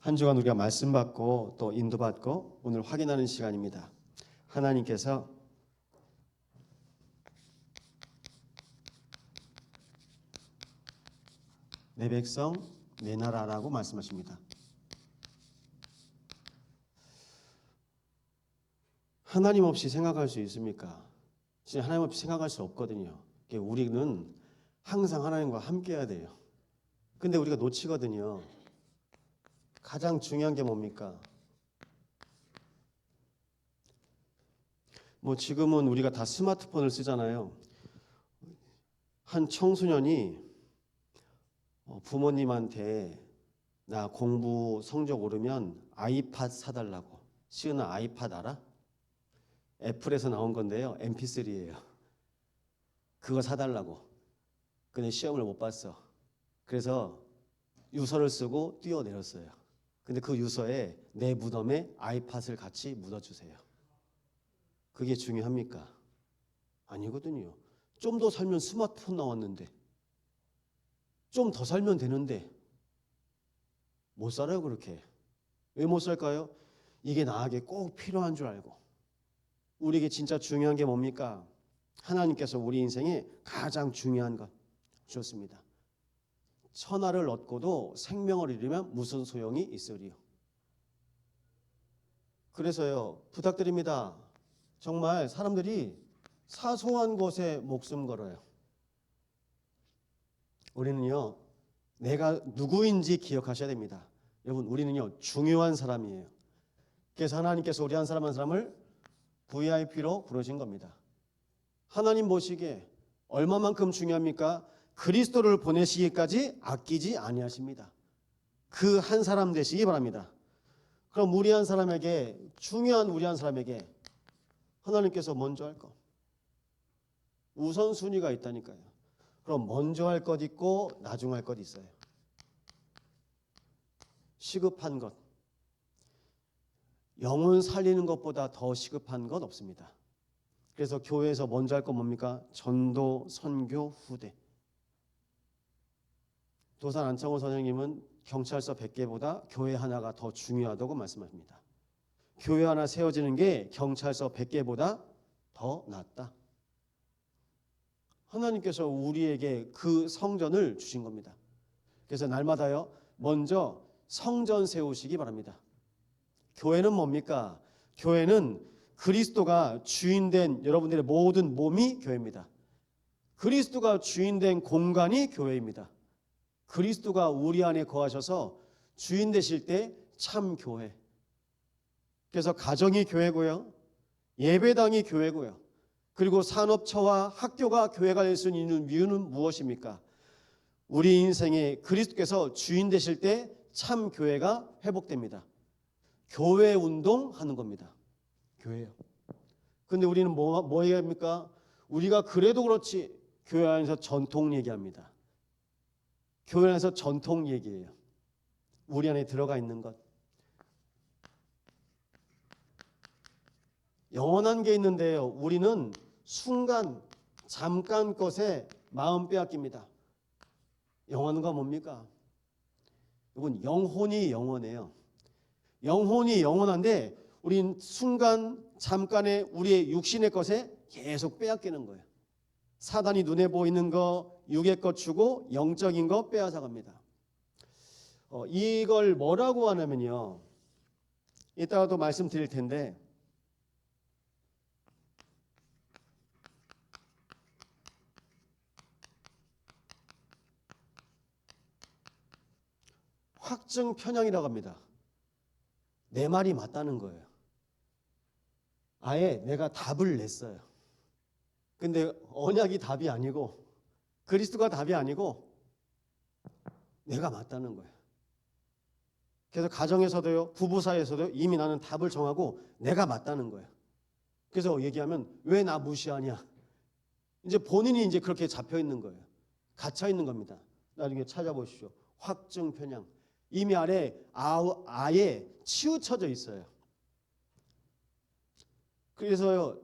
한 주간 우리가 말씀 받고 또 인도받고 오늘 확인하는 시간입니다. 하나님께서 내 백성 내 나라라고 말씀하십니다. 하나님 없이 생각할 수 있습니까? 진짜 하나님 없이 생각할 수 없거든요. 우리는 항상 하나님과 함께 해야 돼요. 근데 우리가 놓치거든요. 가장 중요한 게 뭡니까? 지금은 우리가 다 스마트폰을 쓰잖아요. 한 청소년이 부모님한테 나 공부 성적 오르면 아이팟 사달라고. 시은아 아이팟 알아? 애플에서 나온 건데요. MP3예요. 그거 사달라고. 근데 시험을 못 봤어. 그래서 유서를 쓰고 뛰어내렸어요. 근데 그 유서에 내 무덤에 아이팟을 같이 묻어주세요. 그게 중요합니까? 아니거든요. 좀 더 살면 스마트폰 나왔는데, 좀 더 살면 되는데 못 살아요. 그렇게. 왜 못 살까요? 이게 나에게 꼭 필요한 줄 알고. 우리에게 진짜 중요한 게 뭡니까? 하나님께서 우리 인생에 가장 중요한 것 주셨습니다. 천하를 얻고도 생명을 잃으면 무슨 소용이 있으리요. 그래서요, 부탁드립니다. 정말 사람들이 사소한 것에 목숨 걸어요. 우리는요, 내가 누구인지 기억하셔야 됩니다. 여러분, 우리는요 중요한 사람이에요. 그래서 하나님께서 우리 한 사람 한 사람을 VIP로 부르신 겁니다. 하나님 보시기에 얼마만큼 중요합니까? 그리스도를 보내시기까지 아끼지 아니하십니다. 그 한 사람 되시기 바랍니다. 그럼 우리 한 사람에게, 중요한 우리 한 사람에게 하나님께서 먼저 할 것, 우선순위가 있다니까요. 그럼 먼저 할 것 있고 나중 할 것 있어요. 시급한 것, 영혼 살리는 것보다 더 시급한 것 없습니다. 그래서 교회에서 먼저 할 건 뭡니까? 전도, 선교, 후대. 도산 안창호 선생님은 경찰서 100개보다 교회 하나가 더 중요하다고 말씀하십니다. 교회 하나 세워지는 게 경찰서 100개보다 더 낫다. 하나님께서 우리에게 그 성전을 주신 겁니다. 그래서 날마다요, 먼저 성전 세우시기 바랍니다. 교회는 뭡니까? 교회는 그리스도가 주인된 여러분들의 모든 몸이 교회입니다. 그리스도가 주인된 공간이 교회입니다. 그리스도가 우리 안에 거하셔서 주인 되실 때 참 교회. 그래서 가정이 교회고요, 예배당이 교회고요, 그리고 산업처와 학교가 교회가 될 수 있는 이유는 무엇입니까? 우리 인생에 그리스도께서 주인 되실 때 참 교회가 회복됩니다. 교회 운동하는 겁니다. 교회요. 근데 우리는 뭐 얘기합니까? 우리가 그래도 그렇지 교회 안에서 전통 얘기합니다. 교회 안에서 전통 얘기예요. 우리 안에 들어가 있는 것. 영원한 게 있는데요, 우리는 순간 잠깐 것에 마음 빼앗깁니다. 영원한 건 뭡니까? 여러분, 영혼이 영원해요. 영혼이 영원한데 우린 순간 잠깐의 우리의 육신의 것에 계속 빼앗기는 거예요. 사단이 눈에 보이는 거, 육의 것 주고 영적인 거 빼앗아 갑니다. 이걸 뭐라고 하냐면요, 이따가도 말씀드릴 텐데, 확증 편향이라고 합니다. 내 말이 맞다는 거예요. 아예 내가 답을 냈어요. 근데 언약이 답이 아니고 그리스도가 답이 아니고 내가 맞다는 거예요. 그래서 가정에서도요, 부부 사이에서도 이미 나는 답을 정하고 내가 맞다는 거예요. 그래서 얘기하면 왜 나 무시하냐? 이제 본인이 이제 그렇게 잡혀 있는 거예요. 갇혀 있는 겁니다. 나중에 찾아보십시오. 확증 편향. 이미 아예 치우쳐져 있어요. 그래서요,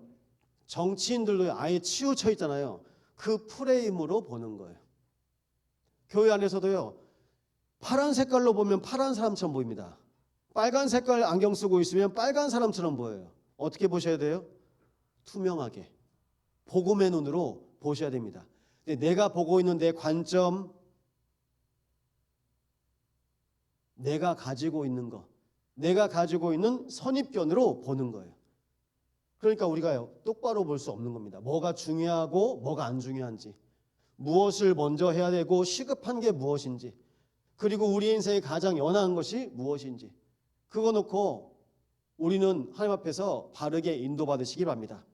정치인들도 아예 치우쳐 있잖아요. 그 프레임으로 보는 거예요. 교회 안에서도요, 파란 색깔로 보면 파란 사람처럼 보입니다. 빨간 색깔 안경 쓰고 있으면 빨간 사람처럼 보여요. 어떻게 보셔야 돼요? 투명하게 복음의 눈으로 보셔야 됩니다. 근데 내가 보고 있는 내 관점, 내가 가지고 있는 거, 내가 가지고 있는 선입견으로 보는 거예요. 그러니까 우리가 똑바로 볼 수 없는 겁니다. 뭐가 중요하고 뭐가 안 중요한지, 무엇을 먼저 해야 되고 시급한 게 무엇인지, 그리고 우리 인생에 가장 연한 것이 무엇인지, 그거 놓고 우리는 하나님 앞에서 바르게 인도받으시기 바랍니다.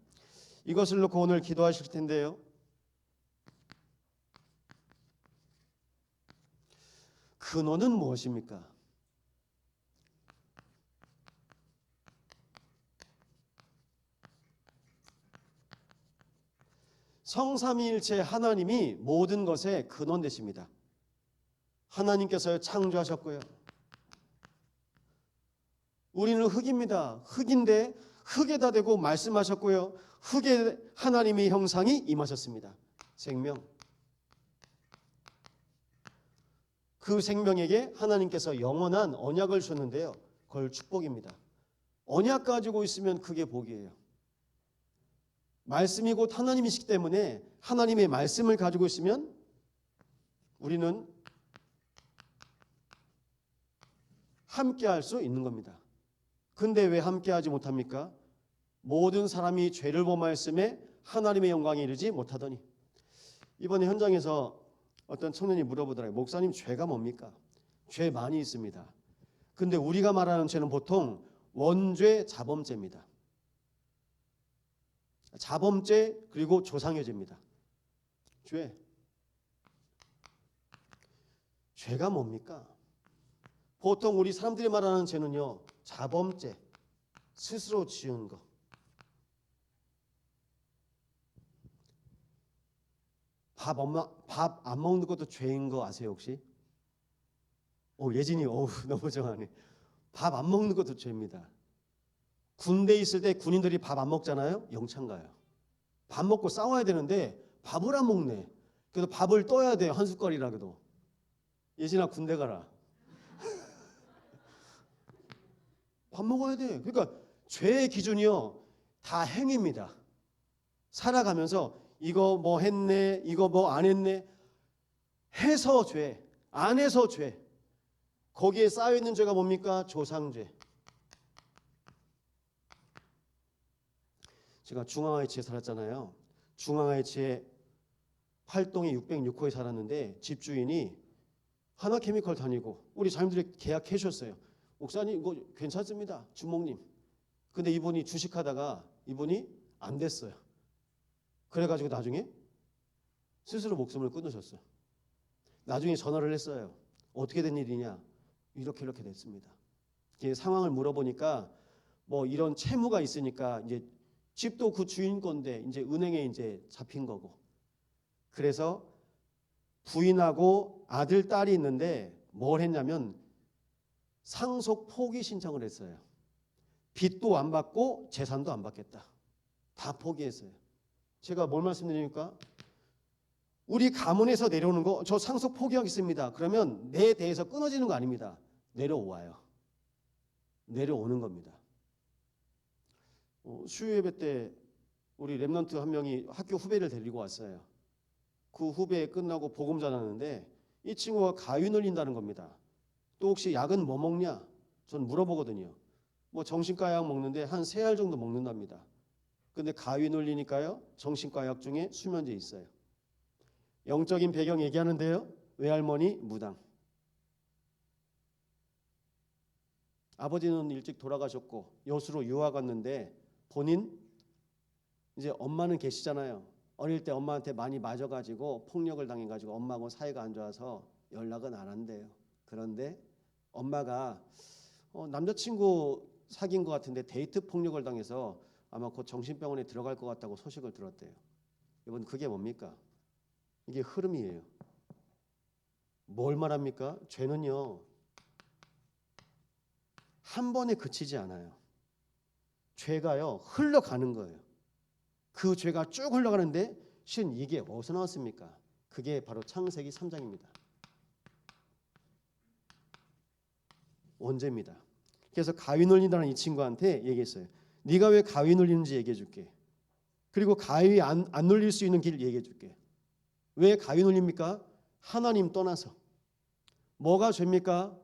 이것을 놓고 오늘 기도하실 텐데요. 근원은 무엇입니까? 성삼위일체 하나님이 모든 것의 근원 되십니다. 하나님께서 창조하셨고요. 우리는 흙입니다. 흙인데 흙에다 대고 말씀하셨고요. 흙에 하나님의 형상이 임하셨습니다. 생명. 그 생명에게 하나님께서 영원한 언약을 주셨는데요. 그걸 축복입니다. 언약 가지고 있으면 그게 복이에요. 말씀이 곧 하나님이시기 때문에 하나님의 말씀을 가지고 있으면 우리는 함께할 수 있는 겁니다. 근데 왜 함께하지 못합니까? 모든 사람이 죄를 범하였음에 하나님의 영광에 이르지 못하더니. 이번에 현장에서 어떤 청년이 물어보더라고요. 목사님, 죄가 뭡니까? 죄 많이 있습니다. 근데 우리가 말하는 죄는 보통 원죄, 자범죄입니다. 자범죄 그리고 조상의 죄입니다. 죄가 뭡니까? 보통 우리 사람들이 말하는 죄는요, 자범죄, 스스로 지은 거. 밥 안 먹는 것도 죄인 거 아세요 혹시? 예진이 너무 정하네. 밥 안 먹는 것도 죄입니다. 군대에 있을 때 군인들이 밥 안 먹잖아요. 영창 가요. 밥 먹고 싸워야 되는데 밥을 안 먹네. 그래서 밥을 떠야 돼요. 한 숟갈이라도. 예진아, 군대 가라. 밥 먹어야 돼. 그러니까 죄의 기준이요, 다 행위입니다. 살아가면서 이거 뭐 했네, 이거 뭐 안 했네, 해서 죄, 안 해서 죄. 거기에 쌓여있는 죄가 뭡니까? 조상죄. 제가 중앙아이치에 살았잖아요. 중앙아이치에 활동이 606호에 살았는데 집주인이 하나케미컬 다니고 우리 자녀들이 계약해 주셨어요. 목사님 이거 괜찮습니다, 주목님. 근데 이분이 주식하다가 이분이 안 됐어요. 그래가지고 나중에 스스로 목숨을 끊으셨어요. 나중에 전화를 했어요. 어떻게 된 일이냐? 이렇게 됐습니다. 상황을 물어보니까 뭐 이런 채무가 있으니까 이제 집도 그 주인 건데 이제 은행에 이제 잡힌 거고. 그래서 부인하고 아들, 딸이 있는데 뭘 했냐면 상속 포기 신청을 했어요. 빚도 안 받고 재산도 안 받겠다. 다 포기했어요. 제가 뭘 말씀드립니까? 우리 가문에서 내려오는 거, 저 상속 포기하겠습니다. 그러면 내 대에서 끊어지는 거 아닙니다. 내려오는 겁니다. 수요 예배 때 우리 랩런트 한 명이 학교 후배를 데리고 왔어요. 그 후배 끝나고 복음 전하는데 이 친구가 가위 눌린다는 겁니다. 또 혹시 약은 뭐 먹냐? 전 물어보거든요. 뭐 정신과 약 먹는데 한 3알 정도 먹는답니다. 근데 가위 눌리니까요, 정신과 약 중에 수면제 있어요. 영적인 배경 얘기하는데요, 외할머니 무당. 아버지는 일찍 돌아가셨고 여수로 유학 갔는데 본인 이제 엄마는 계시잖아요. 어릴 때 엄마한테 많이 맞아가지고 폭력을 당해가지고 엄마하고 사이가 안 좋아서 연락은 안 한대요. 그런데 엄마가 남자친구 사귄 것 같은데 데이트 폭력을 당해서 아마 곧 정신병원에 들어갈 것 같다고 소식을 들었대요. 여러분, 그게 뭡니까? 이게 흐름이에요. 뭘 말합니까? 죄는요, 한 번에 그치지 않아요. 죄가요, 흘러가는 거예요. 그 죄가 쭉 흘러가는데 실은 이게 어디서 나왔습니까? 그게 바로 창세기 3장입니다. 원죄입니다. 그래서 가위 눌린다는 이 친구한테 얘기했어요. 네가 왜 가위 눌리는지 얘기해 줄게. 그리고 가위 안 눌릴 수 있는 길 얘기해 줄게. 왜 가위 눌립니까? 하나님 떠나서. 뭐가 죄입니까?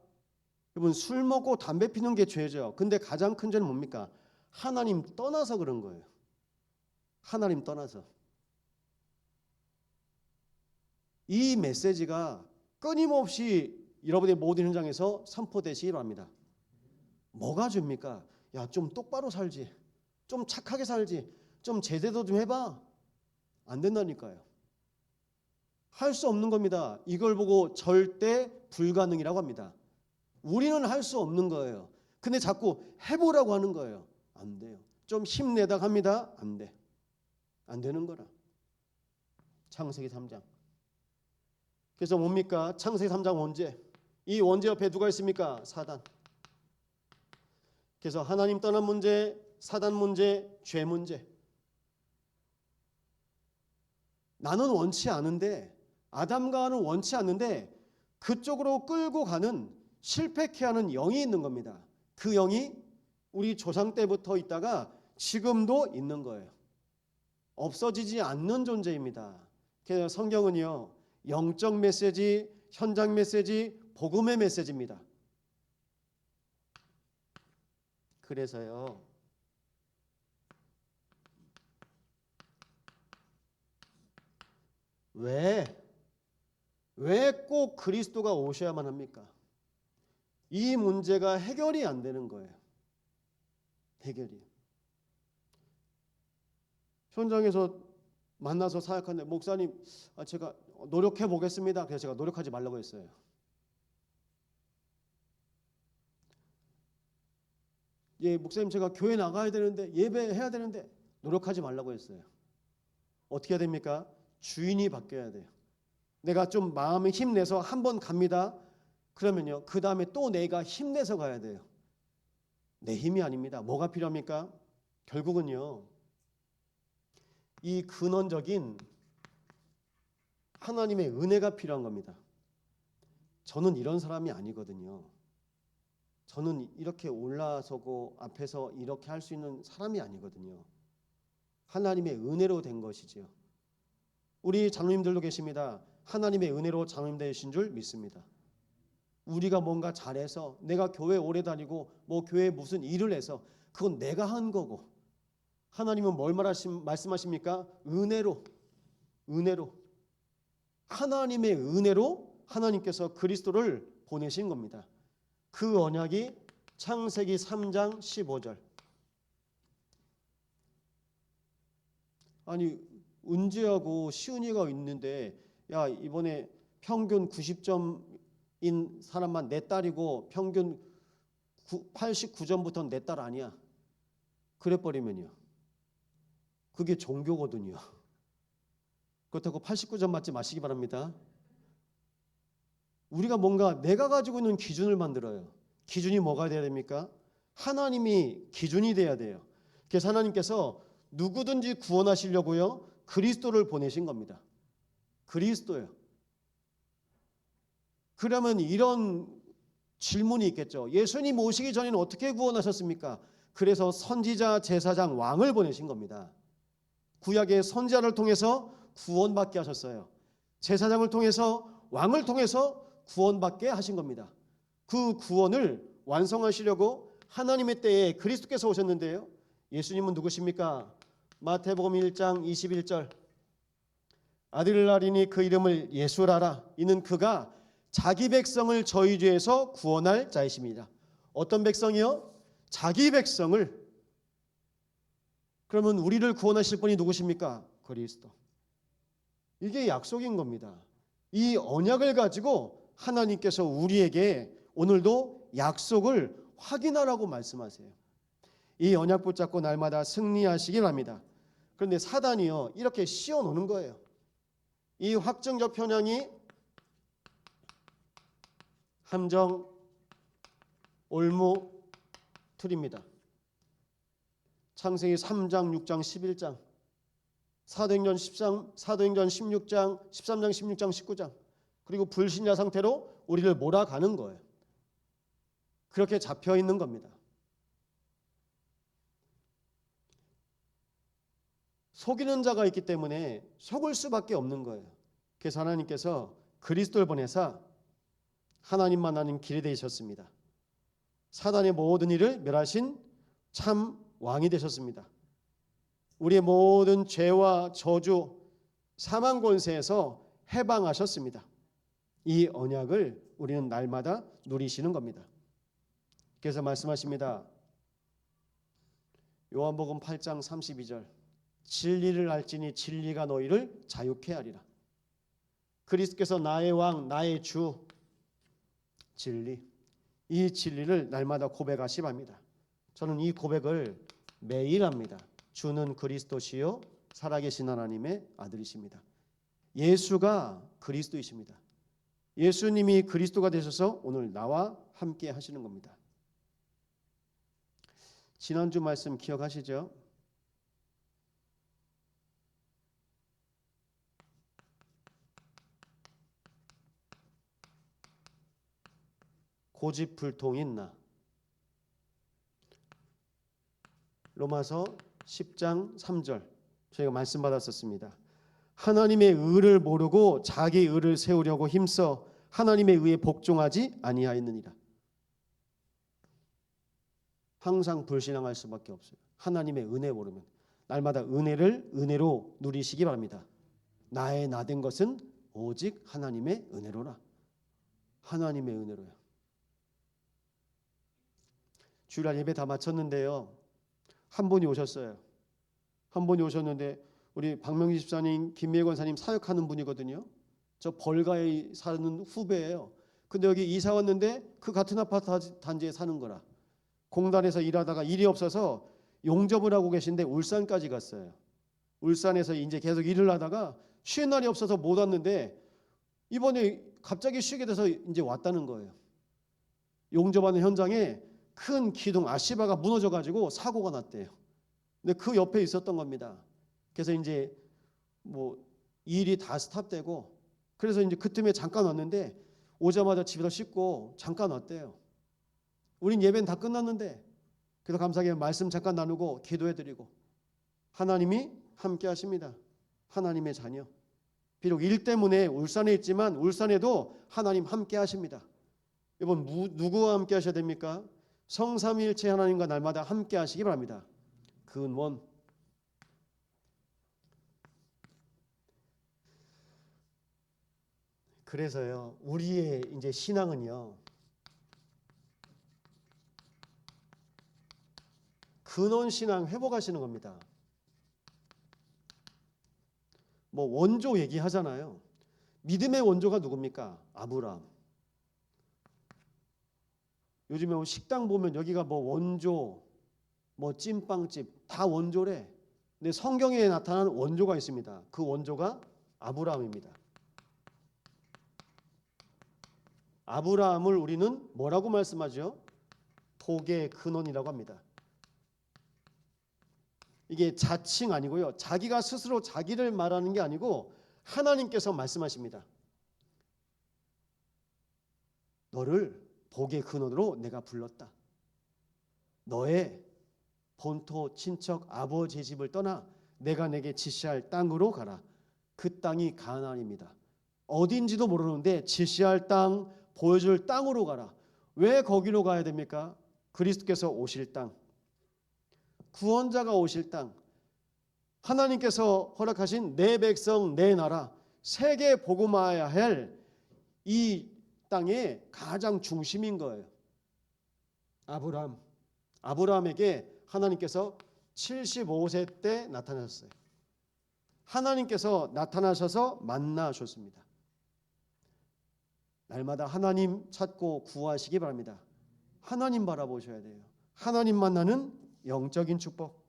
여러분, 술 먹고 담배 피는 게 죄죠. 근데 가장 큰 죄는 뭡니까? 하나님 떠나서 그런 거예요. 하나님 떠나서. 이 메시지가 끊임없이 여러분의 모든 현장에서 선포되시기 바랍니다. 뭐가 죄입니까? 야, 좀 똑바로 살지. 좀 착하게 살지. 좀 제대로 좀 해봐. 안 된다니까요. 할 수 없는 겁니다. 이걸 보고 절대 불가능이라고 합니다. 우리는 할 수 없는 거예요. 근데 자꾸 해보라고 하는 거예요. 안 돼요. 좀 힘내다 합니다. 안 돼. 안 되는 거라. 창세기 3장. 그래서 뭡니까? 창세기 3장 원죄. 이 원죄 옆에 누가 있습니까? 사단. 그래서 하나님 떠난 문제, 사단 문제, 죄 문제. 나는 원치 않은데, 아담과 하와는 원치 않는데 그쪽으로 끌고 가는, 실패케 하는 영이 있는 겁니다. 그 영이 우리 조상 때부터 있다가 지금도 있는 거예요. 없어지지 않는 존재입니다. 그래서 성경은요, 영적 메시지, 현장 메시지, 복음의 메시지입니다. 그래서요, 왜 꼭 그리스도가 오셔야만 합니까? 이 문제가 해결이 안 되는 거예요. 해결이. 현장에서 만나서 사역하는데, 목사님, 제가 노력해 보겠습니다. 그래서 제가 노력하지 말라고 했어요. 예, 목사님, 제가 교회 나가야 되는데, 예배해야 되는데 노력하지 말라고 했어요. 어떻게 해야 됩니까? 주인이 바뀌어야 돼요. 내가 좀 마음에 힘내서 한번 갑니다. 그러면요, 그 다음에 또 내가 힘내서 가야 돼요. 내 힘이 아닙니다. 뭐가 필요합니까? 결국은요, 이 근원적인 하나님의 은혜가 필요한 겁니다. 저는 이런 사람이 아니거든요. 저는 이렇게 올라서고 앞에서 이렇게 할 수 있는 사람이 아니거든요. 하나님의 은혜로 된 것이지요. 우리 장로님들도 계십니다. 하나님의 은혜로 장로님 되신 줄 믿습니다. 우리가 뭔가 잘해서, 내가 교회 오래 다니고 뭐 교회에 무슨 일을 해서 그건 내가 한 거고, 하나님은 뭘 말씀하십니까? 은혜로. 하나님의 은혜로 하나님께서 그리스도를 보내신 겁니다. 그 언약이 창세기 3장 15절. 아니, 은지하고 시은이가 있는데, 야, 이번에 평균 90점인 사람만 내 딸이고 평균 89점부터는 내 딸 아니야. 그래버리면요, 그게 종교거든요. 그렇다고 89점 맞지 마시기 바랍니다. 우리가 뭔가 내가 가지고 있는 기준을 만들어요. 기준이 뭐가 돼야 됩니까? 하나님이 기준이 돼야 돼요. 그래서 하나님께서 누구든지 구원하시려고요, 그리스도를 보내신 겁니다. 그리스도요. 그러면 이런 질문이 있겠죠. 예수님 오시기 전에는 어떻게 구원하셨습니까? 그래서 선지자, 제사장, 왕을 보내신 겁니다. 구약의 선지자를 통해서 구원받게 하셨어요. 제사장을 통해서, 왕을 통해서 구원받게 하신 겁니다. 그 구원을 완성하시려고 하나님의 때에 그리스도께서 오셨는데요, 예수님은 누구십니까? 마태복음 1장 21절. 아들을 낳으리니 그 이름을 예수라라. 이는 그가 자기 백성을 저희 죄에서 구원할 자이십니다. 어떤 백성이요? 자기 백성을. 그러면 우리를 구원하실 분이 누구십니까? 그리스도. 이게 약속인 겁니다. 이 언약을 가지고 하나님께서 우리에게 오늘도 약속을 확인하라고 말씀하세요. 이 언약 붙잡고 날마다 승리하시기 바랍니다. 그런데 사단이요, 이렇게 씌워놓는 거예요. 이 확증적 편향이 함정, 올무, 틀입니다. 창세기 3장, 6장, 11장, 사도행전 16장, 13장, 16장, 19장, 그리고 불신자 상태로 우리를 몰아가는 거예요. 그렇게 잡혀 있는 겁니다. 속이는 자가 있기 때문에 속을 수밖에 없는 거예요. 그래서 하나님께서 그리스도를 보내사 하나님만 아는 길이 되셨습니다. 사단의 모든 일을 멸하신 참 왕이 되셨습니다. 우리의 모든 죄와 저주, 사망 권세에서 해방하셨습니다. 이 언약을 우리는 날마다 누리시는 겁니다. 그래서 말씀하십니다. 요한복음 8장 32절 진리를 알지니 진리가 너희를 자유케 하리라. 그리스도께서 나의 왕, 나의 주, 진리, 이 진리를 날마다 고백하시 바랍니다. 저는 이 고백을 매일 합니다. 주는 그리스도시요 살아계신 하나님의 아들이십니다. 예수가 그리스도이십니다. 예수님이 그리스도가 되셔서 오늘 나와 함께 하시는 겁니다. 지난주 말씀 기억하시죠? 고집불통인 나. 로마서 10장 3절 저희가 말씀 받았었습니다. 하나님의 의를 모르고 자기 의를 세우려고 힘써 하나님의 의에 복종하지 아니하였느니라. 항상 불신앙할 수밖에 없어요. 하나님의 은혜 모르면. 날마다 은혜를 은혜로 누리시기 바랍니다. 나의 나된 것은 오직 하나님의 은혜로라. 하나님의 은혜로요. 주일날 예배 다 마쳤는데요. 한 분이 오셨어요. 한 분이 오셨는데 우리 박명지 집사님, 김미애 권사님 사역하는 분이거든요. 저 벌가에 사는 후배예요. 근데 여기 이사 왔는데 그 같은 아파트 단지에 사는 거라. 공단에서 일하다가 일이 없어서 용접을 하고 계신데 울산까지 갔어요. 울산에서 이제 계속 일을 하다가 쉬는 날이 없어서 못 왔는데 이번에 갑자기 쉬게 돼서 이제 왔다는 거예요. 용접하는 현장에 큰 기둥 아시바가 무너져 가지고 사고가 났대요. 근데 그 옆에 있었던 겁니다. 그래서 이제 뭐 일이 다 스탑되고 그래서 이제 그 틈에 잠깐 왔는데 오자마자 집에서 씻고 잠깐 왔대요. 우린 예배는 다 끝났는데 그래서 감사하게 말씀 잠깐 나누고 기도해드리고 하나님이 함께 하십니다. 하나님의 자녀. 비록 일 때문에 울산에 있지만 울산에도 하나님 함께 하십니다. 여러분 누구와 함께 하셔야 됩니까? 성삼위일체 하나님과 날마다 함께 하시기 바랍니다. 근원. 그래서요 우리의 이제 신앙은요 근원 신앙 회복하시는 겁니다. 뭐 원조 얘기하잖아요. 믿음의 원조가 누굽니까? 아브라함. 요즘에 뭐 식당 보면 여기가 뭐 원조, 뭐 찐빵집 다 원조래. 근데 성경에 나타나는 원조가 있습니다. 그 원조가 아브라함입니다. 아브라함을 우리는 뭐라고 말씀하죠? 복의 근원이라고 합니다. 이게 자칭 아니고요. 자기가 스스로 자기를 말하는 게 아니고 하나님께서 말씀하십니다. 너를 복의 근원으로 내가 불렀다. 너의 본토 친척 아버지의 집을 떠나 내가 내게 지시할 땅으로 가라. 그 땅이 가나안입니다. 어딘지도 모르는데 지시할 땅, 보여줄 땅으로 가라. 왜 거기로 가야 됩니까? 그리스도께서 오실 땅, 구원자가 오실 땅, 하나님께서 허락하신 내 백성, 내 나라, 세계 복음화해야 할 이 땅의 가장 중심인 거예요. 아브라함에게 하나님께서 75세 때 나타나셨어요. 하나님께서 나타나셔서 만나셨습니다. 날마다 하나님 찾고 구하시기 바랍니다. 하나님 바라보셔야 돼요. 하나님 만나는 영적인 축복.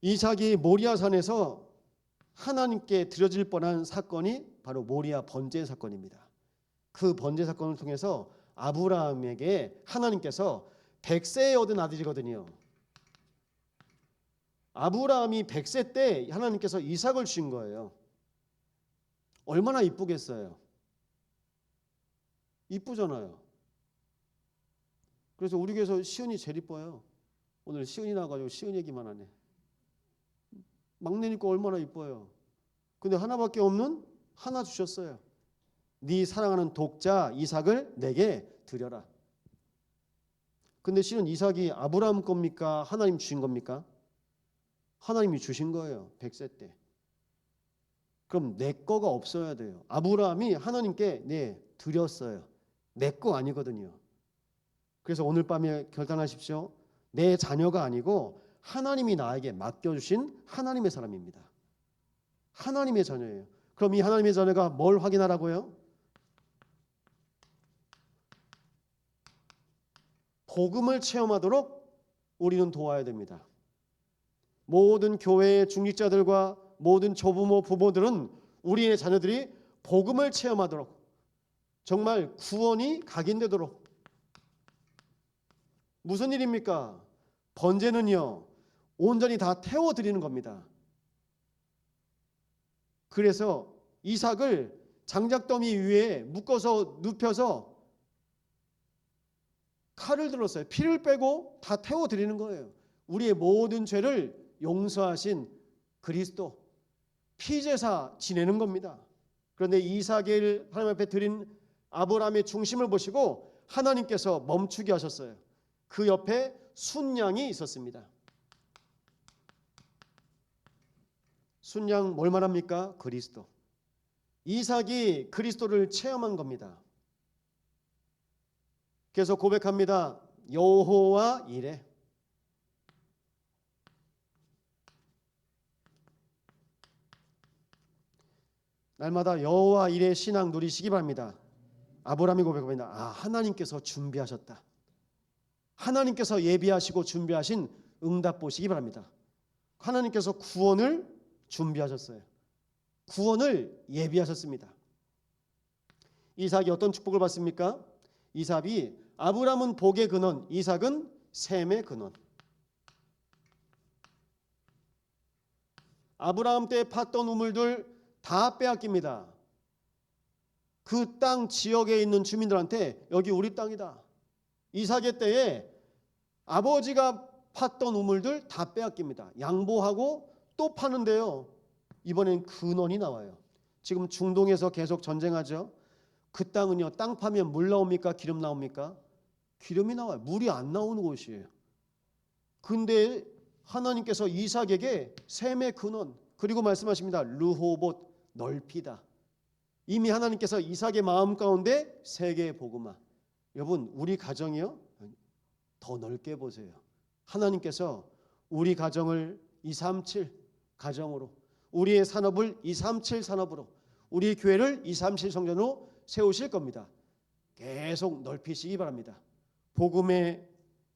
이삭이 모리아산에서 하나님께 드려질 뻔한 사건이 바로 모리아 번제 사건입니다. 그 번제 사건을 통해서 아브라함에게 하나님께서 100세에 얻은 아들이거든요. 아브라함이 100세 때 하나님께서 이삭을 주신 거예요. 얼마나 이쁘겠어요. 이쁘잖아요. 그래서 우리 교회에서 시은이 제일 이뻐요. 오늘 시은이 나가지고 시은 얘기만 하네. 막내니까 얼마나 이뻐요. 근데 하나밖에 없는 하나 주셨어요. 네 사랑하는 독자 이삭을 내게 드려라. 근데 실은 이삭이 아브라함 겁니까? 하나님 주신 겁니까? 하나님이 주신 거예요. 100세 때. 그럼 내 거가 없어야 돼요. 아브라함이 하나님께 드렸어요. 내 거 아니거든요. 그래서 오늘 밤에 결단하십시오. 내 자녀가 아니고 하나님이 나에게 맡겨주신 하나님의 사람입니다. 하나님의 자녀예요. 그럼 이 하나님의 자녀가 뭘 확인하라고요? 복음을 체험하도록 우리는 도와야 됩니다. 모든 교회의 중직자들과 모든 조부모 부모들은 우리의 자녀들이 복음을 체험하도록, 정말 구원이 각인되도록. 무슨 일입니까? 번제는요, 온전히 다 태워드리는 겁니다. 그래서 이삭을 장작더미 위에 묶어서 눕혀서 칼을 들었어요. 피를 빼고 다 태워드리는 거예요. 우리의 모든 죄를 용서하신 그리스도, 피제사 지내는 겁니다. 그런데 이삭을 하나님 앞에 드린 아브라함의 중심을 보시고 하나님께서 멈추게 하셨어요. 그 옆에 순양이 있었습니다. 순양 뭘 말합니까? 그리스도. 이삭이 그리스도를 체험한 겁니다. 그래서 고백합니다. 여호와 이레. 날마다 여호와 이레 신앙 누리시기 바랍니다. 아브라함이 고백합니다. 하나님께서 준비하셨다. 하나님께서 예비하시고 준비하신 응답 보시기 바랍니다. 하나님께서 구원을 준비하셨어요. 구원을 예비하셨습니다. 이삭이 어떤 축복을 받습니까? 이삭이 아브라함은 복의 근원, 이삭은 셈의 근원. 아브라함 때 팠던 우물들 다 빼앗깁니다. 그 땅 지역에 있는 주민들한테 여기 우리 땅이다. 이삭의 때에 아버지가 팠던 우물들 다 빼앗깁니다. 양보하고 또 파는데요. 이번엔 근원이 나와요. 지금 중동에서 계속 전쟁하죠. 그 땅은요, 땅 파면 물 나옵니까? 기름 나옵니까? 기름이 나와요. 물이 안 나오는 곳이에요. 근데 하나님께서 이삭에게 셈의 근원, 그리고 말씀하십니다. 르호봇, 넓히다. 이미 하나님께서 이삭의 마음 가운데 세계의 복음화. 여러분, 우리 가정이요, 더 넓게 보세요. 하나님께서 우리 가정을 237 가정으로, 우리의 산업을 237 산업으로, 우리 교회를 237 성전으로 세우실 겁니다. 계속 넓히시기 바랍니다. 복음의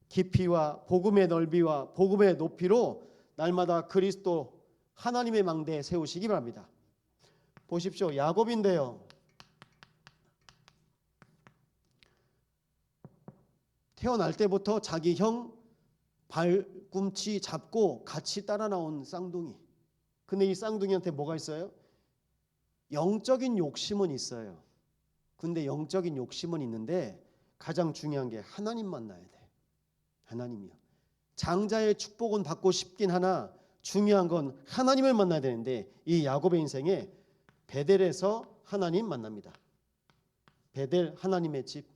깊이와 복음의 넓이와 복음의 높이로 날마다 그리스도 하나님의 망대에 세우시기 바랍니다. 보십시오. 야곱인데요. 태어날 때부터 자기 형 발꿈치 잡고 같이 따라 나온 쌍둥이. 근데 이 쌍둥이한테 뭐가 있어요? 영적인 욕심은 있어요. 근데 영적인 욕심은 있는데 가장 중요한 게 하나님 만나야 돼. 하나님이요. 장자의 축복은 받고 싶긴 하나 중요한 건 하나님을 만나야 되는데 이 야곱의 인생에 베델에서 하나님 만납니다. 베델 하나님의 집.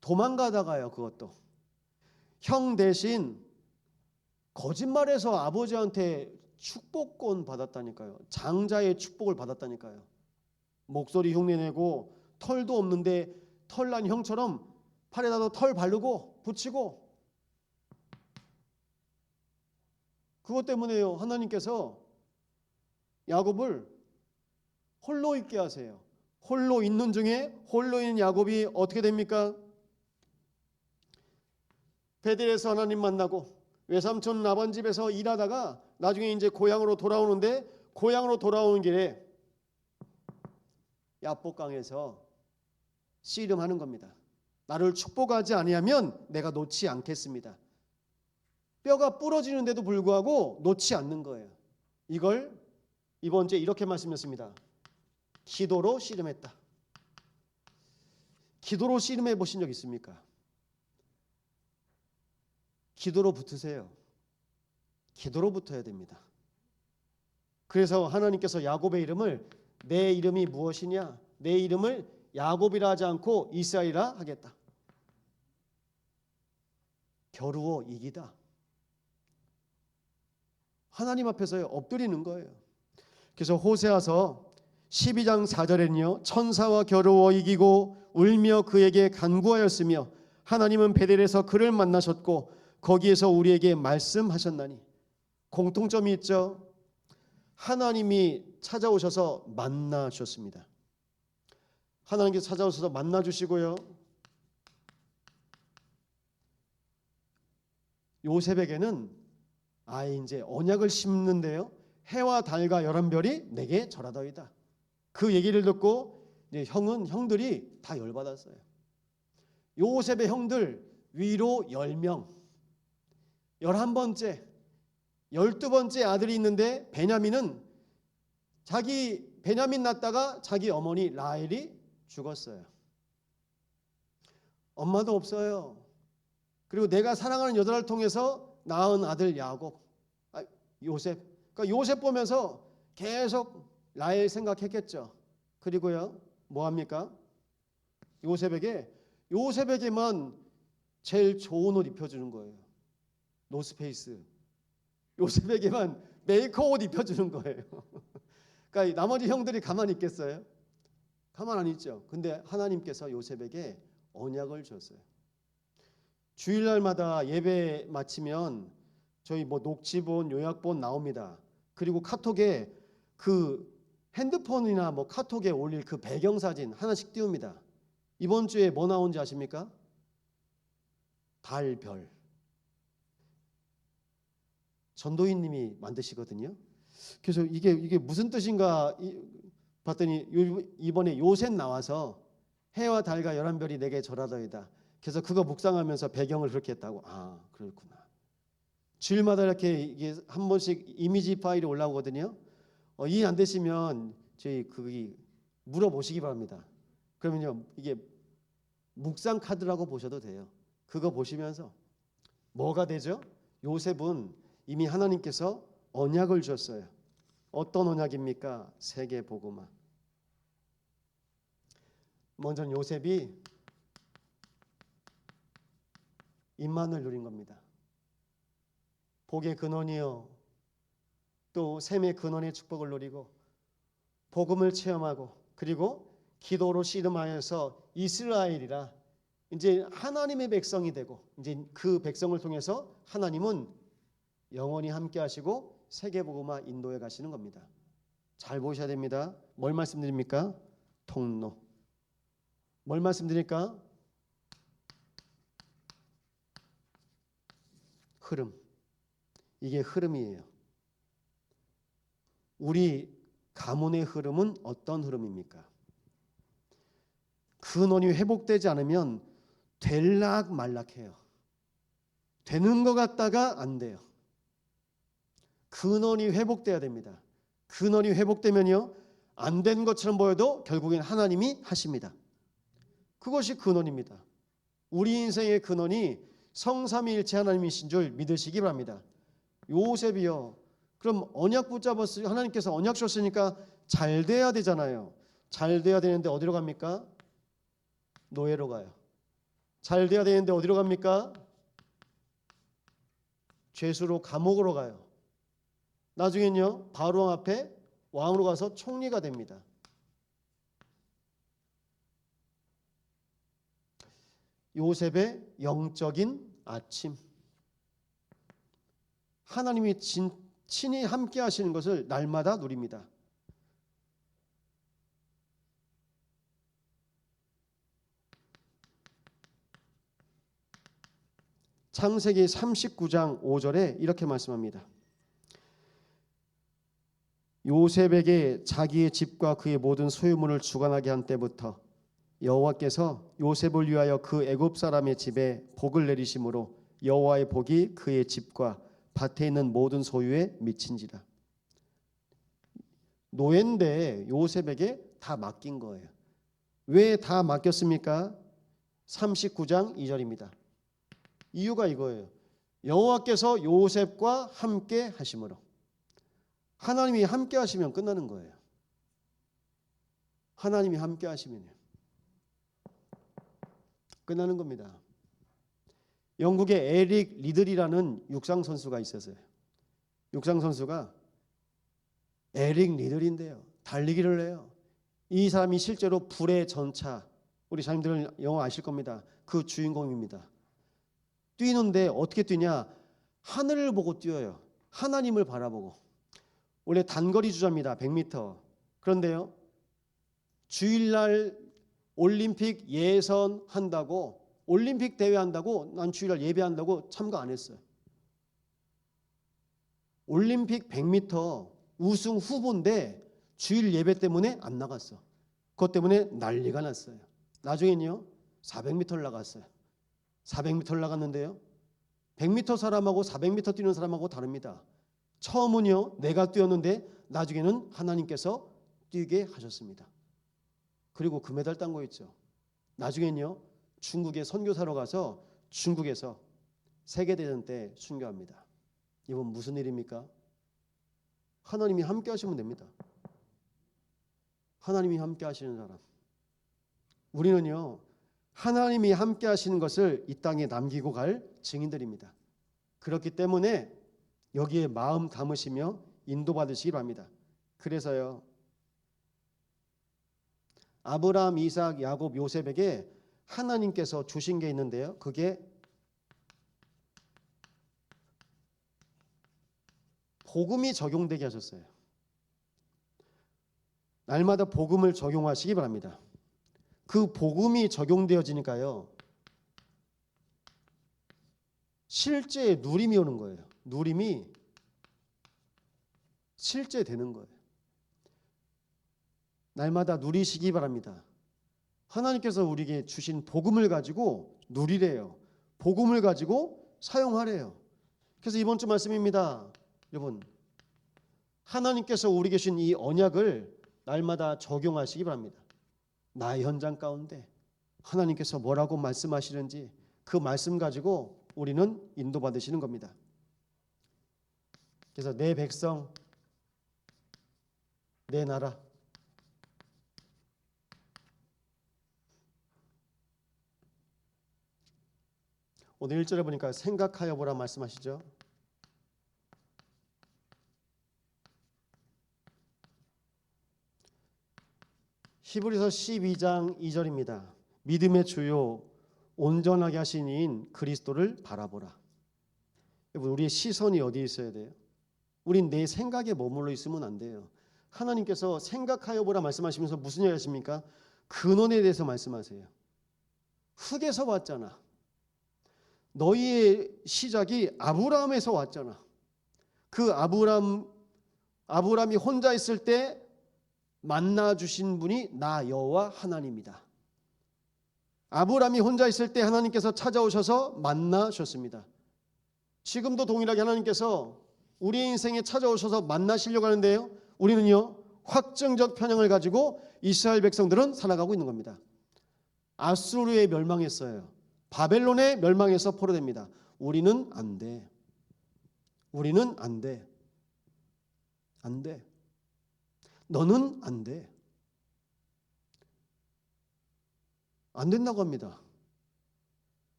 도망가다가요. 그것도 형 대신 거짓말해서 아버지한테 축복권 받았다니까요. 장자의 축복을 받았다니까요. 목소리 흉내내고 털도 없는데 털난 형처럼 팔에다도 털 바르고 붙이고, 그것 때문에요. 하나님께서 야곱을 홀로 있게 하세요. 홀로 있는 중에 홀로 있는 야곱이 어떻게 됩니까? 베델에서 하나님 만나고 외삼촌 라반 집에서 일하다가 나중에 이제 고향으로 돌아오는데 고향으로 돌아오는 길에 야복강에서 씨름하는 겁니다. 나를 축복하지 아니하면 내가 놓지 않겠습니다. 뼈가 부러지는데도 불구하고 놓지 않는 거예요. 이걸 이번 주에 이렇게 말씀했습니다. 기도로 씨름했다. 기도로 씨름해 보신 적 있습니까? 기도로 붙으세요. 기도로 붙어야 됩니다. 그래서 하나님께서 야곱의 이름을 내 이름이 무엇이냐? 내 이름을 야곱이라 하지 않고 이스라엘이라 하겠다. 겨루어 이기다. 하나님 앞에서 엎드리는 거예요. 그래서 호세아서 12장 4절에는요. 천사와 겨루어 이기고 울며 그에게 간구하였으며 하나님은 베델에서 그를 만나셨고 거기에서 우리에게 말씀하셨나니. 공통점이 있죠. 하나님이 찾아오셔서 만나 주셨습니다. 하나님께서 찾아오셔서 만나 주시고요. 요셉에게는 이제 언약을 심는데요. 해와 달과 열한별이 내게 절하더이다. 그 얘기를 듣고 이제 형들이 다 열받았어요. 요셉의 형들 위로 10명, 11번째, 12번째 아들이 있는데 베냐민은 베냐민 낳다가 자기 어머니 라헬이 죽었어요. 엄마도 없어요. 그리고 내가 사랑하는 여자를 통해서 낳은 아들 요셉. 그러니까 요셉 보면서 계속 라헬 생각했겠죠. 그리고요, 뭐 합니까? 요셉에게만 제일 좋은 옷 입혀주는 거예요. 노스페이스. 요셉에게만 메이커 옷 입혀주는 거예요. 그러니까 나머지 형들이 가만히 있겠어요? 가만 안 있죠. 근데 하나님께서 요셉에게 언약을 줬어요. 주일날마다 예배 마치면 저희 녹취본, 요약본 나옵니다. 그리고 카톡에 그 핸드폰이나 카톡에 올릴 그 배경사진 하나씩 띄웁니다. 이번 주에 뭐 나온지 아십니까? 달, 별. 전도인님이 만드시거든요. 그래서 이게 무슨 뜻인가 봤더니 이번에 요셉 나와서 해와 달과 11별이 내게 절하더이다. 그래서 그거 묵상하면서 배경을 그렇게 했다고. 그렇구나. 주일마다 이렇게 이게 한 번씩 이미지 파일이 올라오거든요. 이해 안 되시면 저희 거기 물어보시기 바랍니다. 그러면요, 이게 묵상 카드라고 보셔도 돼요. 그거 보시면서 뭐가 되죠? 요셉은 이미 하나님께서 언약을 주셨어요. 어떤 언약입니까? 세계 복음화. 먼저 요셉이 임만을 누린 겁니다. 복의 근원이요, 또 샘의 근원의 축복을 누리고 복음을 체험하고 그리고 기도로 씨름하여서 이스라엘이라 이제 하나님의 백성이 되고 이제 그 백성을 통해서 하나님은 영원히 함께 하시고 세계 복음화 인도해 가시는 겁니다. 잘 보셔야 됩니다. 뭘 말씀드립니까? 통로. 뭘 말씀드릴까? 흐름. 이게 흐름이에요. 우리 가문의 흐름은 어떤 흐름입니까? 근원이 회복되지 않으면 될락말락해요. 되는 것 같다가 안 돼요. 근원이 회복돼야 됩니다. 근원이 회복되면요, 안 된 것처럼 보여도 결국엔 하나님이 하십니다. 그것이 근원입니다. 우리 인생의 근원이 성삼위일체 하나님이신 줄 믿으시기 바랍니다. 요셉이요, 그럼 언약 붙잡았으니 하나님께서 언약 줬으니까 잘 돼야 되잖아요. 잘 돼야 되는데 어디로 갑니까? 노예로 가요. 잘 돼야 되는데 어디로 갑니까? 죄수로 감옥으로 가요. 나중엔요, 바로 앞에 왕으로 가서 총리가 됩니다. 요셉의 영적인 아침. 하나님이 친히 함께 하시는 것을 날마다 누립니다. 창세기 39장 5절에 이렇게 말씀합니다. 요셉에게 자기의 집과 그의 모든 소유물을 주관하게 한 때부터 여호와께서 요셉을 위하여 그 애굽 사람의 집에 복을 내리심으로 여호와의 복이 그의 집과 밭에 있는 모든 소유에 미친지라. 노예인데 요셉에게 다 맡긴 거예요. 왜 다 맡겼습니까? 39장 2절입니다. 이유가 이거예요. 여호와께서 요셉과 함께 하심으로. 하나님이 함께 하시면 끝나는 거예요. 하나님이 함께 하시면요, 끝나는 겁니다. 영국의 에릭 리들이라는 육상 선수가 있었어요. 육상 선수가 에릭 리들인데요, 달리기를 해요. 이 사람이 실제로 불의 전차, 우리 자님들은 영어 아실 겁니다. 그 주인공입니다. 뛰는데 어떻게 뛰냐? 하늘을 보고 뛰어요. 하나님을 바라보고. 원래 단거리 주자입니다. 100m. 그런데요, 주일날 올림픽 예선한다고, 올림픽 대회 한다고 난 주일날 예배한다고 참가 안 했어요. 올림픽 100m 우승 후보인데 주일 예배 때문에 안 나갔어. 그것 때문에 난리가 났어요. 나중엔요 400m를 나갔어요. 400m를 나갔는데요, 100m 사람하고 400m 뛰는 사람하고 다릅니다. 처음은요 내가 뛰었는데 나중에는 하나님께서 뛰게 하셨습니다. 그리고 금메달 딴 거 있죠. 나중엔요 중국에 선교사로 가서 중국에서 세계대전 때 순교합니다. 이건 무슨 일입니까? 하나님이 함께 하시면 됩니다. 하나님이 함께 하시는 사람. 우리는요 하나님이 함께 하시는 것을 이 땅에 남기고 갈 증인들입니다. 그렇기 때문에 여기에 마음 담으시며 인도받으시기 바랍니다. 그래서요 아브라함, 이삭, 야곱, 요셉에게 하나님께서 주신 게 있는데요, 그게 복음이 적용되게 하셨어요. 날마다 복음을 적용하시기 바랍니다. 그 복음이 적용되어지니까요 실제 누림이 오는 거예요. 누림이 실제 되는 거예요. 날마다 누리시기 바랍니다. 하나님께서 우리에게 주신 복음을 가지고 누리래요. 복음을 가지고 사용하래요. 그래서 이번 주 말씀입니다. 여러분, 하나님께서 우리에게 주신 이 언약을 날마다 적용하시기 바랍니다. 나의 현장 가운데 하나님께서 뭐라고 말씀하시는지 그 말씀 가지고 우리는 인도받으시는 겁니다. 그래서 내 백성, 내 나라, 오늘 1절에 보니까 생각하여 보라 말씀하시죠. 히브리서 12장 2절입니다. 믿음의 주요 온전하게 하신 이인 그리스도를 바라보라. 여러분, 우리의 시선이 어디에 있어야 돼요? 우린 내 생각에 머물러 있으면 안 돼요. 하나님께서 생각하여 보라 말씀하시면서 무슨 얘기 하십니까? 근원에 대해서 말씀하세요. 흙에서 왔잖아. 너희의 시작이 아브라함에서 왔잖아. 그 아브라함이 혼자 있을 때 만나 주신 분이 나 여호와 하나님이다. 아브라함이 혼자 있을 때 하나님께서 찾아오셔서 만나셨습니다. 지금도 동일하게 하나님께서 우리의 인생에 찾아오셔서 만나시려고 하는데요, 우리는요 확증적 편향을 가지고 이스라엘 백성들은 살아가고 있는 겁니다. 아수르에 멸망했어요. 바벨론에 멸망해서 포로됩니다. 우리는 안 돼. 우리는 안 돼. 안 돼. 너는 안 돼. 안 된다고 합니다.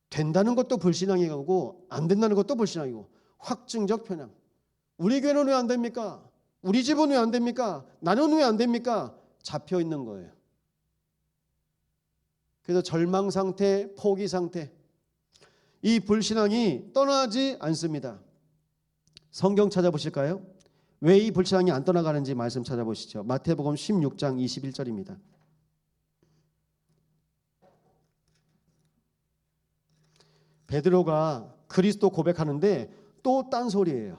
된다는 것도 불신앙이고 안 된다는 것도 불신앙이고 확증적 편향. 우리 교회는 왜 안 됩니까? 우리 집은 왜 안 됩니까? 나는 왜 안 됩니까? 잡혀 있는 거예요. 그래서 절망 상태, 포기 상태, 이 불신앙이 떠나지 않습니다. 성경 찾아보실까요? 왜 이 불신앙이 안 떠나가는지 말씀 찾아보시죠. 마태복음 16장 21절입니다. 베드로가 그리스도 고백하는데 또 딴소리예요.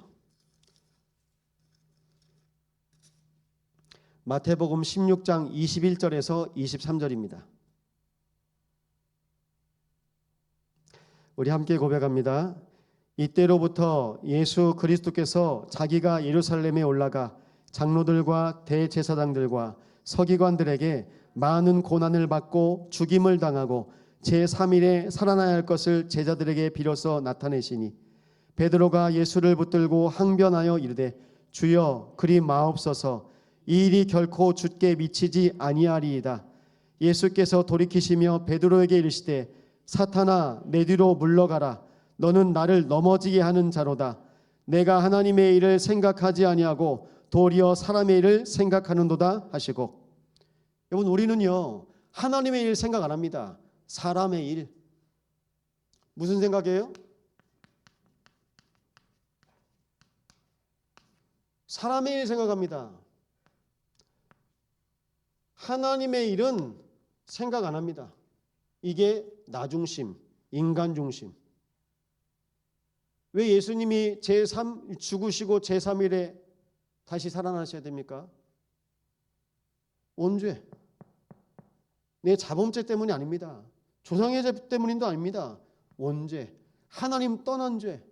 마태복음 16장 21절에서 23절입니다. 우리 함께 고백합니다. 이때로부터 예수 그리스도께서 자기가 예루살렘에 올라가 장로들과 대제사장들과 서기관들에게 많은 고난을 받고 죽임을 당하고 제3일에 살아나야 할 것을 제자들에게 비로소 나타내시니 베드로가 예수를 붙들고 항변하여 이르되 주여 그리 마옵소서 이 일이 결코 주께 미치지 아니하리이다. 예수께서 돌이키시며 베드로에게 이르시되 사탄아 내 뒤로 물러가라. 너는 나를 넘어지게 하는 자로다. 내가 하나님의 일을 생각하지 아니하고 도리어 사람의 일을 생각하는도다 하시고. 여러분, 우리는요 하나님의 일 생각 안 합니다. 사람의 일. 무슨 생각이에요? 사람의 일 생각합니다. 하나님의 일은 생각 안 합니다. 이게 나 중심, 인간 중심. 왜 예수님이 죽으시고 제3일에 다시 살아나셔야 됩니까? 원죄, 내 자범죄 때문이 아닙니다. 조상의 죄 때문인도 아닙니다. 원죄, 하나님 떠난 죄,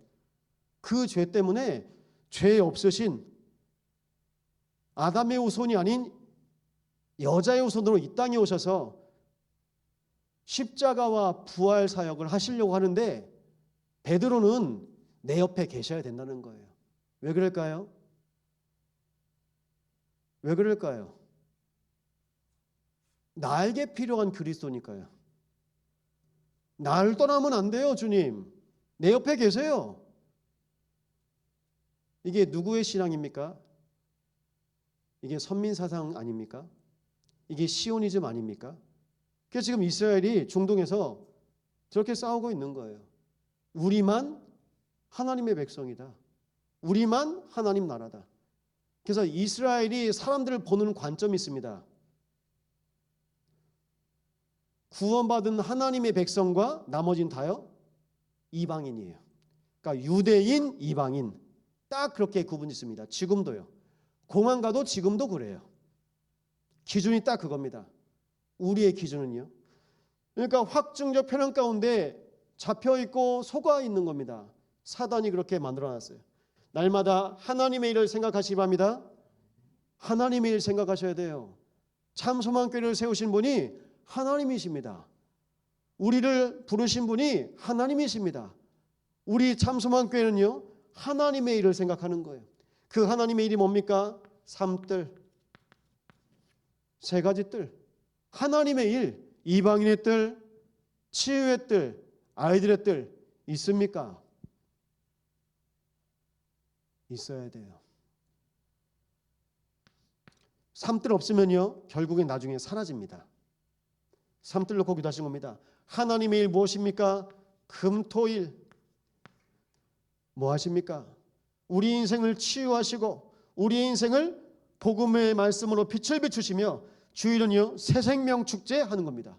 그 죄 때문에 죄 없으신 아담의 후손이 아닌 여자의 후손으로 이 땅에 오셔서 십자가와 부활 사역을 하시려고 하는데 베드로는 내 옆에 계셔야 된다는 거예요. 왜 그럴까요? 왜 그럴까요? 나에게 필요한 그리스도니까요. 나를 떠나면 안 돼요, 주님. 내 옆에 계세요. 이게 누구의 신앙입니까? 이게 선민사상 아닙니까? 이게 시오니즘 아닙니까? 그래서 지금 이스라엘이 중동에서 저렇게 싸우고 있는 거예요. 우리만 하나님의 백성이다. 우리만 하나님 나라다. 그래서 이스라엘이 사람들을 보는 관점이 있습니다. 구원받은 하나님의 백성과 나머지는 다요 이방인이에요. 그러니까 유대인, 이방인 딱 그렇게 구분이 있습니다. 지금도요. 공항 가도 지금도 그래요. 기준이 딱 그겁니다. 우리의 기준은요. 그러니까 확증적 편향 가운데 잡혀있고 속아 있는 겁니다. 사단이 그렇게 만들어놨어요. 날마다 하나님의 일을 생각하시기 바랍니다. 하나님의 일 생각하셔야 돼요. 참 소망교회를 세우신 분이 하나님이십니다. 우리를 부르신 분이 하나님이십니다. 우리 참 소망교회는요 하나님의 일을 생각하는 거예요. 그 하나님의 일이 뭡니까? 삼뜰, 세 가지 뜰. 하나님의 일, 이방인의 뜰, 치유의 뜰, 아이들의 뜰 있습니까? 있어야 돼요. 삼뜰 없으면요 결국엔 나중에 사라집니다. 삼뜰 놓고 기도하신 겁니다. 하나님의 일 무엇입니까? 금토일 뭐 하십니까? 우리 인생을 치유하시고 우리 인생을 복음의 말씀으로 빛을 비추시며 주일은요 새생명 축제 하는 겁니다.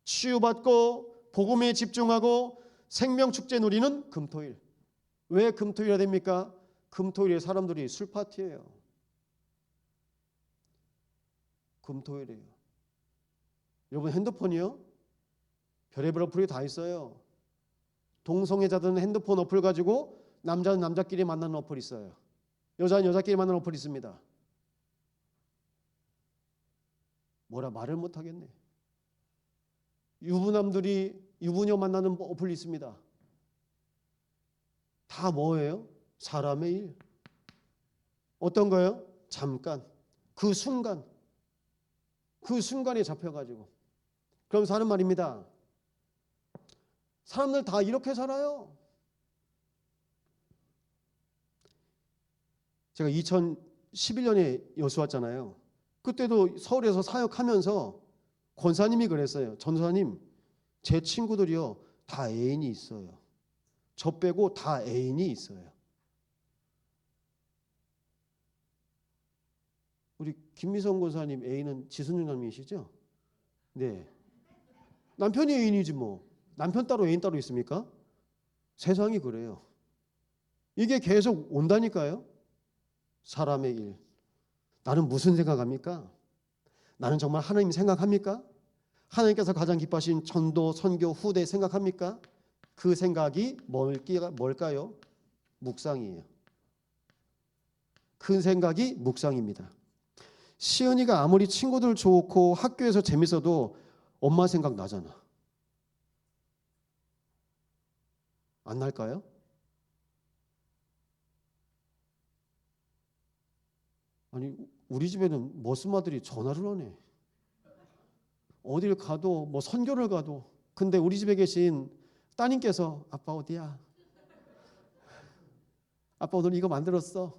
치유받고 복음에 집중하고 생명 축제 누리는 금토일. 왜 금토일이 됩니까? 금토일에 사람들이 술 파티예요. 금토일이에요. 여러분 핸드폰이요 별의별 어플이 다 있어요. 동성애자들은 핸드폰 어플 가지고 남자는 남자끼리 만나는 어플 있어요. 여자는 여자끼리 만나는 어플 있습니다. 뭐라 말을 못하겠네. 유부남들이 유부녀 만나는 어플이 있습니다. 다 뭐예요? 사람의 일. 어떤 거요? 잠깐 그 순간에 잡혀가지고. 그럼 사는 말입니다. 사람들 다 이렇게 살아요. 제가 2011년에 여수 왔잖아요. 그때도 서울에서 사역하면서 권사님이 그랬어요. 전사님, 제 친구들이요 다 애인이 있어요. 저 빼고 다 애인이 있어요. 우리 김미성 권사님 애인은 지순영 장님이시죠? 네. 남편이 애인이지 뭐. 남편 따로 애인 따로 있습니까? 세상이 그래요. 이게 계속 온다니까요. 사람의 일. 나는 무슨 생각합니까? 나는 정말 하나님 생각합니까? 하나님께서 가장 기뻐하신 전도, 선교, 후대 생각합니까? 그 생각이 뭘까요? 묵상이에요. 그 생각이 묵상입니다. 시은이가 아무리 친구들 좋고 학교에서 재밌어도 엄마 생각 나잖아. 안 날까요? 아니 우리 집에는 머슴아들이 전화를 안 해. 어딜 가도 뭐 선교를 가도. 근데 우리 집에 계신 따님께서 아빠 어디야? 아빠 오늘 이거 만들었어.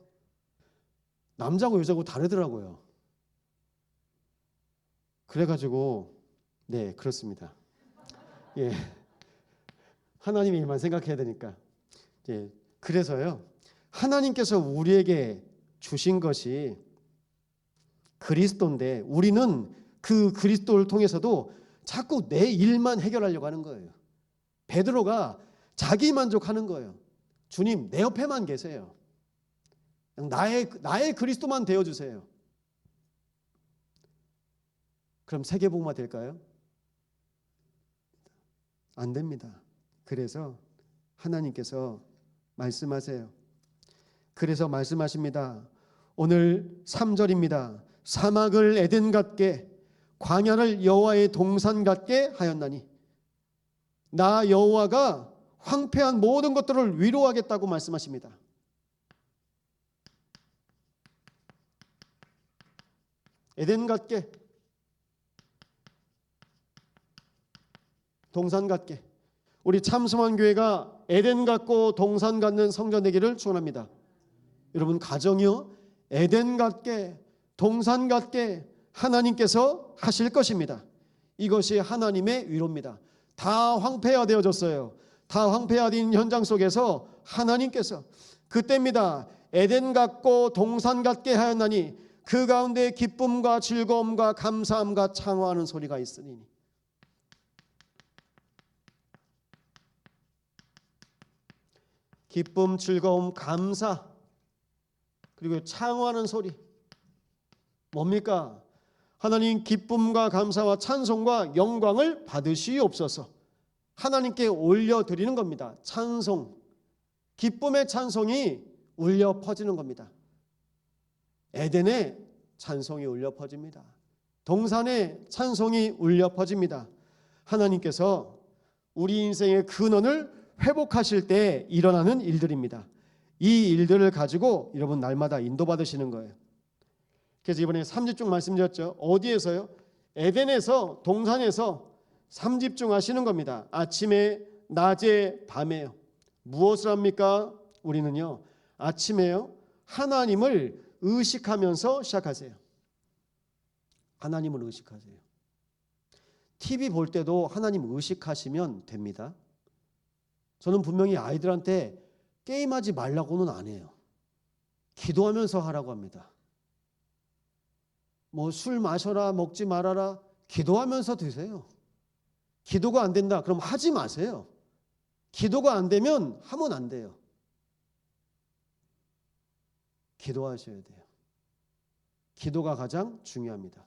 남자고 여자고 다르더라고요. 그래가지고 네 그렇습니다. 예, 하나님의 일만 생각해야 되니까. 예, 그래서요 하나님께서 우리에게 주신 것이 그리스도인데 우리는 그 그리스도를 통해서도 자꾸 내 일만 해결하려고 하는 거예요. 베드로가 자기 만족하는 거예요. 주님 내 옆에만 계세요. 나의 그리스도만 되어주세요. 그럼 세계복음화 될까요? 안 됩니다. 그래서 하나님께서 말씀하세요. 그래서 말씀하십니다. 오늘 3절입니다. 사막을 에덴 같게 광야를 여호와의 동산 같게 하였나니 나 여호와가 황폐한 모든 것들을 위로하겠다고 말씀하십니다. 에덴 같게 동산 같게 우리 참성환교회가 에덴 같고 동산 같는 성전 되기를 축원합니다. 여러분 가정이요 에덴 같게 동산 같게 하나님께서 하실 것입니다. 이것이 하나님의 위로입니다. 다 황폐화되어졌어요. 다 황폐화된 현장 속에서 하나님께서 그때입니다. 에덴 같고 동산 같게 하였나니 그 가운데 기쁨과 즐거움과 감사함과 창화하는 소리가 있으니 기쁨, 즐거움, 감사 그리고 창화하는 소리 뭡니까? 하나님 기쁨과 감사와 찬송과 영광을 받으시옵소서. 하나님께 올려드리는 겁니다. 찬송, 기쁨의 찬송이 울려 퍼지는 겁니다. 에덴에 찬송이 울려 퍼집니다. 동산에 찬송이 울려 퍼집니다. 하나님께서 우리 인생의 근원을 회복하실 때 일어나는 일들입니다. 이 일들을 가지고 여러분 날마다 인도받으시는 거예요. 그래서 이번에 3집중 말씀드렸죠. 어디에서요? 에덴에서 동산에서 3집중 하시는 겁니다. 아침에 낮에 밤에요. 무엇을 합니까? 우리는요 아침에요 하나님을 의식하면서 시작하세요. 하나님을 의식하세요. TV 볼 때도 하나님 의식하시면 됩니다. 저는 분명히 아이들한테 게임하지 말라고는 안 해요. 기도하면서 하라고 합니다. 뭐 술 마셔라 먹지 말아라 기도하면서 드세요. 기도가 안 된다 그럼 하지 마세요. 기도가 안 되면 하면 안 돼요. 기도하셔야 돼요. 기도가 가장 중요합니다.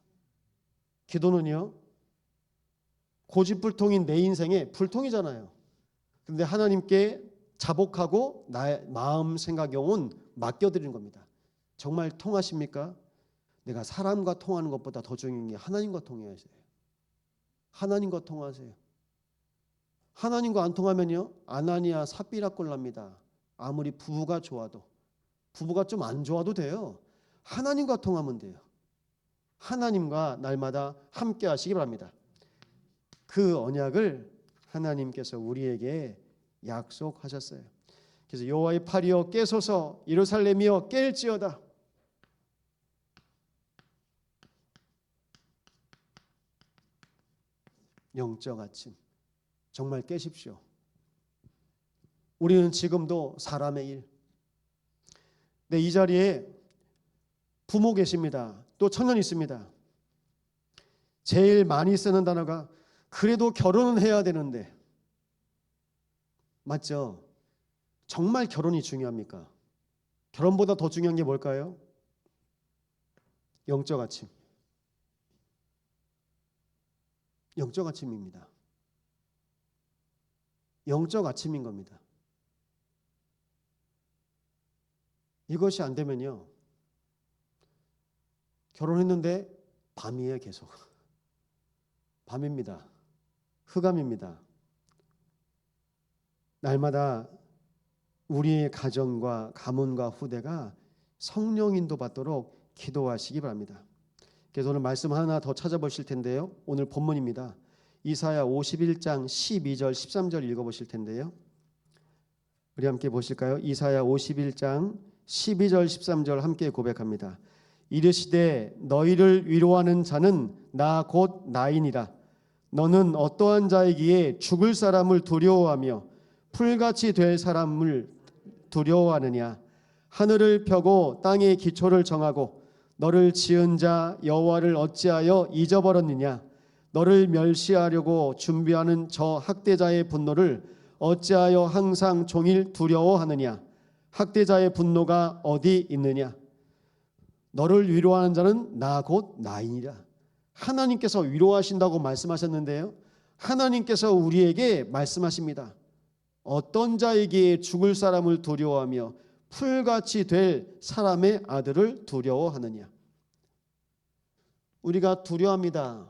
기도는요 고집불통인 내 인생의 불통이잖아요. 그런데 하나님께 자복하고 나의 마음 생각 영혼 맡겨드리는 겁니다. 정말 통하십니까? 내가 사람과 통하는 것보다 더 중요한 게 하나님과 통해야세요. 하나님과 통하세요. 하나님과 안 통하면요 아나니아 삽비라 꼴납니다. 아무리 부부가 좋아도 부부가 좀 안 좋아도 돼요. 하나님과 통하면 돼요. 하나님과 날마다 함께 하시기 바랍니다. 그 언약을 하나님께서 우리에게 약속하셨어요. 그래서 여호와의 팔이여 깨소서 예루살렘이여 깰지어다. 영적 아침 정말 깨십시오. 우리는 지금도 사람의 일. 네, 이 자리에 부모 계십니다. 또 청년 있습니다. 제일 많이 쓰는 단어가 그래도 결혼은 해야 되는데 맞죠? 정말 결혼이 중요합니까? 결혼보다 더 중요한 게 뭘까요? 영적 아침. 영적 아침입니다. 영적 아침인 겁니다. 이것이 안 되면요 결혼했는데 밤이에요. 계속 밤입니다. 흑암입니다. 날마다 우리의 가정과 가문과 후대가 성령 인도 받도록 기도하시기 바랍니다. 그래서 오늘 말씀 하나 더 찾아보실 텐데요. 오늘 본문입니다. 이사야 51장 12절 13절 읽어보실 텐데요. 우리 함께 보실까요? 이사야 51장 12절 13절 함께 고백합니다. 이르시되 너희를 위로하는 자는 나 곧 나이니라. 너는 어떠한 자이기에 죽을 사람을 두려워하며 풀같이 될 사람을 두려워하느냐. 하늘을 펴고 땅의 기초를 정하고 너를 지은 자 여호와를 어찌하여 잊어버렸느냐. 너를 멸시하려고 준비하는 저 학대자의 분노를 어찌하여 항상 종일 두려워하느냐. 학대자의 분노가 어디 있느냐. 너를 위로하는 자는 나 곧 나이니라. 하나님께서 위로하신다고 말씀하셨는데요, 하나님께서 우리에게 말씀하십니다. 어떤 자에게 죽을 사람을 두려워하며 풀같이 될 사람의 아들을 두려워하느냐. 우리가 두려워합니다.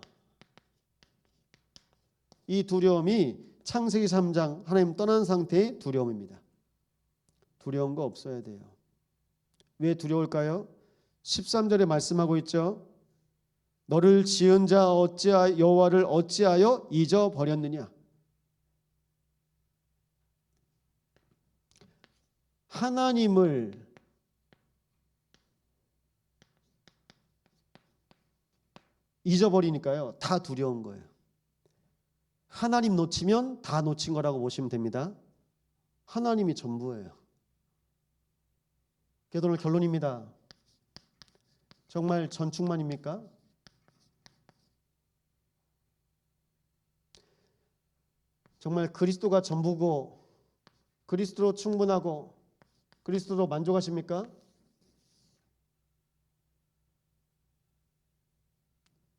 이 두려움이 창세기 3장 하나님 떠난 상태의 두려움입니다. 두려운 거 없어야 돼요. 왜 두려울까요? 13절에 말씀하고 있죠. 너를 지은 자 여호와를 어찌하여 잊어버렸느냐. 하나님을 잊어버리니까요, 다 두려운 거예요. 하나님 놓치면 다 놓친 거라고 보시면 됩니다. 하나님이 전부예요. 그래서 오늘 결론입니다. 정말 전충만입니까? 정말 그리스도가 전부고 그리스도로 충분하고 그리스도로 만족하십니까?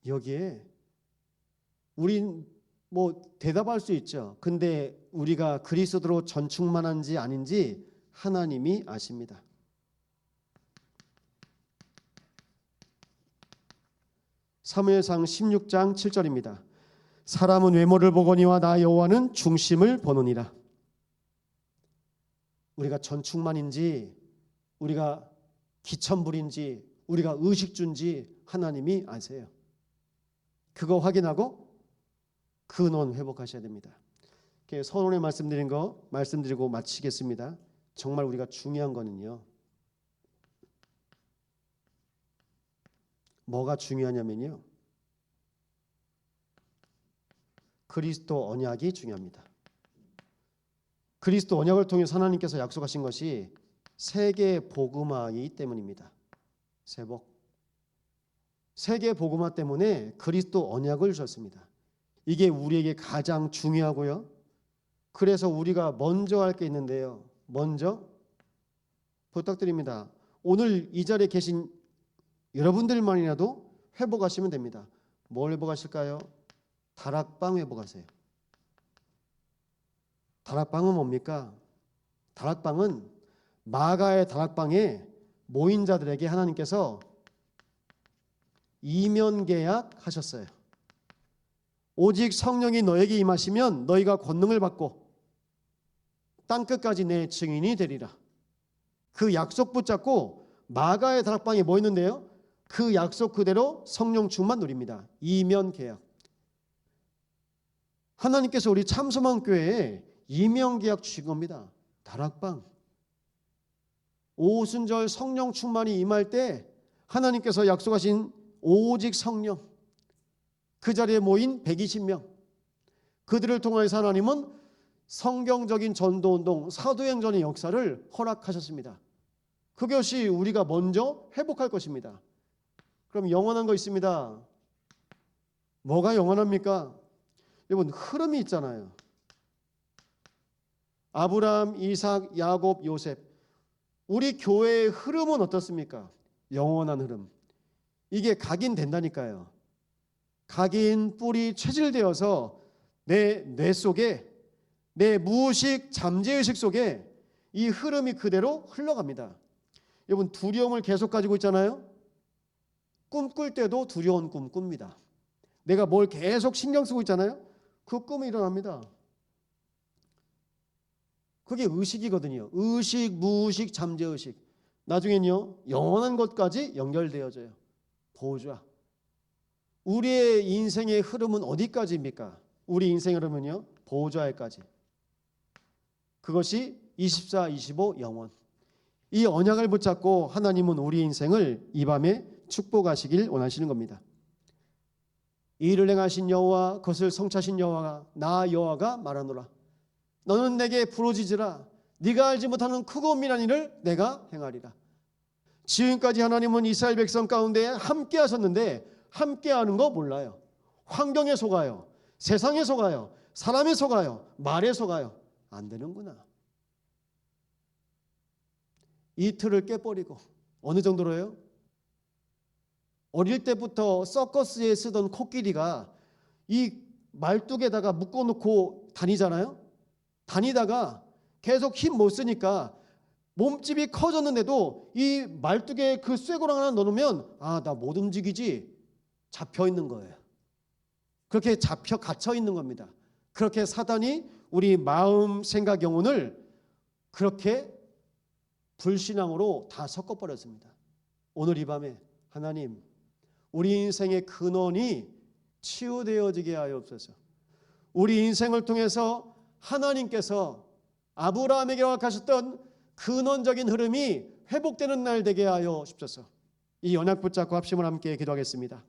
여기에 우린 대답할 수 있죠. 근데 우리가 그리스도로 전충만한지 아닌지 하나님이 아십니다. 사무엘상 16장 7절입니다. 사람은 외모를 보거니와 나 여호와는 중심을 보느니라. 우리가 전충만인지 우리가 기천불인지 우리가 의식주인지 하나님이 아세요. 그거 확인하고 근원 회복하셔야 됩니다. 서론에 말씀드린 거 말씀드리고 마치겠습니다. 정말 우리가 중요한 거는요, 뭐가 중요하냐면요, 그리스도 언약이 중요합니다. 그리스도 언약을 통해서 하나님께서 약속하신 것이 세계 복음화이기 때문입니다. 세계 복음화 때문에 그리스도 언약을 주셨습니다. 이게 우리에게 가장 중요하고요. 그래서 우리가 먼저 할 게 있는데요. 먼저 부탁드립니다. 오늘 이 자리에 계신 여러분들만이라도 회복하시면 됩니다. 뭘 회복하실까요? 다락방 회복하세요. 다락방은 뭡니까? 다락방은 마가의 다락방에 모인 자들에게 하나님께서 이면 계약하셨어요. 오직 성령이 너에게 임하시면 너희가 권능을 받고 땅끝까지 내 증인이 되리라. 그 약속 붙잡고 마가의 다락방에 모였는데요, 그 약속 그대로 성령 충만 누립니다. 이면 계약. 하나님께서 우리 참소망교회에 이면 계약 주신 겁니다. 다락방. 오순절 성령 충만이 임할 때 하나님께서 약속하신 오직 성령, 그 자리에 모인 120명, 그들을 통해서 하나님은 성경적인 전도운동, 사도행전의 역사를 허락하셨습니다. 그것이 우리가 먼저 회복할 것입니다. 그럼 영원한 거 있습니다. 뭐가 영원합니까? 여러분, 흐름이 있잖아요. 아브라함, 이삭, 야곱, 요셉. 우리 교회의 흐름은 어떻습니까? 영원한 흐름. 이게 각인된다니까요. 각인, 뿌리, 체질되어서 내 뇌 속에, 내 무의식, 잠재의식 속에 이 흐름이 그대로 흘러갑니다. 여러분, 두려움을 계속 가지고 있잖아요. 꿈꿀 때도 두려운 꿈 꿉니다. 내가 뭘 계속 신경 쓰고 있잖아요. 그 꿈이 일어납니다. 그게 의식이거든요. 의식, 무의식, 잠재의식. 나중엔요 영원한 것까지 연결되어져요. 보좌. 우리의 인생의 흐름은 어디까지입니까? 우리 인생의 흐름은요 보좌에까지. 그것이 24, 25 영원. 이 언약을 붙잡고 하나님은 우리 인생을 이 밤에 축복하시길 원하시는 겁니다. 이를 행하신 여호와 그것을 성취하신 여호와가 나 여호와가 말하노라. 너는 내게 부르짖으라. 네가 알지 못하는 크고 미련한 일을 내가 행하리라. 지금까지 하나님은 이스라엘 백성 가운데 함께 하셨는데 함께하는 거 몰라요. 환경에 속아요. 세상에 속아요. 사람에 속아요. 말에 속아요. 안 되는구나. 이 틀을 깨버리고 어느 정도로요? 어릴 때부터 서커스에 쓰던 코끼리가 이 말뚝에다가 묶어놓고 다니잖아요. 다니다가 계속 힘 못 쓰니까 몸집이 커졌는데도 이 말뚝에 그 쇠고랑 하나 넣어놓으면 나 못 움직이지. 잡혀 있는 거예요. 그렇게 잡혀 갇혀 있는 겁니다. 그렇게 사단이 우리 마음, 생각, 영혼을 그렇게 불신앙으로 다 섞어버렸습니다. 오늘 이 밤에 하나님 우리 인생의 근원이 치유되어지게 하옵소서. 우리 인생을 통해서 하나님께서 아브라함에게 허락하셨던 근원적인 흐름이 회복되는 날 되게 하여 주옵소서. 이 언약 붙잡고 합심을 함께 기도하겠습니다.